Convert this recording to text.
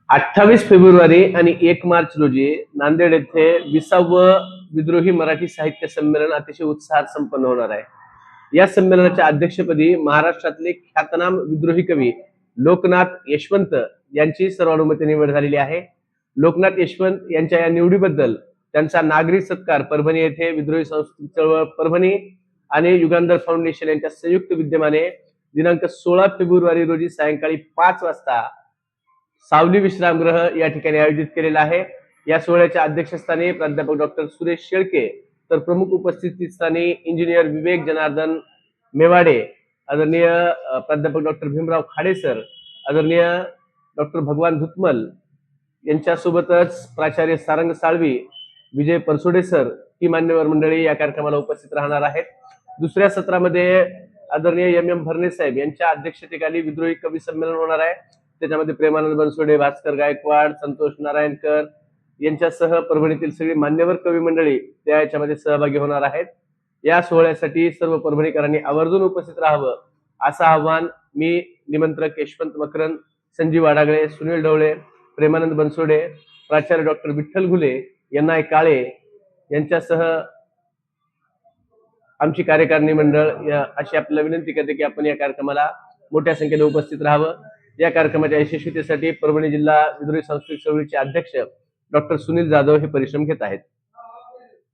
28 February आणि 1 मार्च रोजी नांदेड येथे 20वे विद्रोही मराठी साहित्य संमेलन अतिशय उत्साहात संपन्न होणार आहे. या संमेलनाच्या अध्यक्षपदी महाराष्ट्रातले ख्यातनाम विद्रोही कवी लोकनाथ यशवंत यांची सर्वानुमते निवड झालेली आहे. लोकनाथ यशवंत यांच्या या निवडीबद्दल त्यांचा नागरी सत्कार परभणी येथे विद्रोही सांस्कृतिक चळवळ परभणी आणि युगांधर फाउंडेशन यांच्या संयुक्त विद्यमाने दिनांक 16 फेब्रुवारी रोजी सायंकाळी 5 वाजता सावली विश्रामगृह या ठिकाणी आयोजित केलेला आहे. या सोहळ्याच्या अध्यक्षस्थानी प्राध्यापक डॉक्टर सुरेश शेळके, तर प्रमुख उपस्थितीस्थानी इंजिनियर विवेक जनार्दन मेवाडे, आदरणीय प्राध्यापक डॉक्टर भीमराव खाडेसर, आदरणीय डॉक्टर भगवान धुतमल यांच्यासोबतच प्राचार्य सारंग साळवी, विजय परसोडे सर ही मान्यवर मंडळी या कार्यक्रमाला उपस्थित राहणार आहेत. दुसऱ्या सत्रामध्ये आदरणीय एम भरणे साहेब यांच्या अध्यक्षतेखाली विद्रोही कवी संमेलन होणार आहे. त्याच्यामध्ये प्रेमानंद बनसोडे, भास्कर गायकवाड, संतोष नारायणकर यांच्यासह परभणीतील सगळी मान्यवर कवी मंडळी त्या याच्यामध्ये सहभागी होणार आहेत. या सोहळ्यासाठी सर्व परभणीकरांनी आवर्जून उपस्थित राहावं असं आव्हान मी निमंत्रक यशवंत मकरंद, संजीव आडागळे, सुनील ढवळे, प्रेमानंद बनसोडे, प्राचार्य डॉक्टर विठ्ठल घुले, एन.आय. काळे यांच्यासह आमची कार्यकारिणी मंडळ अशी आपल्याला विनंती करते की आपण या कार्यक्रमाला मोठ्या संख्येने उपस्थित राहावं. या कार्यक्रमाच्या यशस्वीतेसाठी परभणी जिल्हा विद्रोही सांस्कृतिक चळवळीचे अध्यक्ष डॉक्टर सुनील जाधव हे परिश्रम घेत आहेत.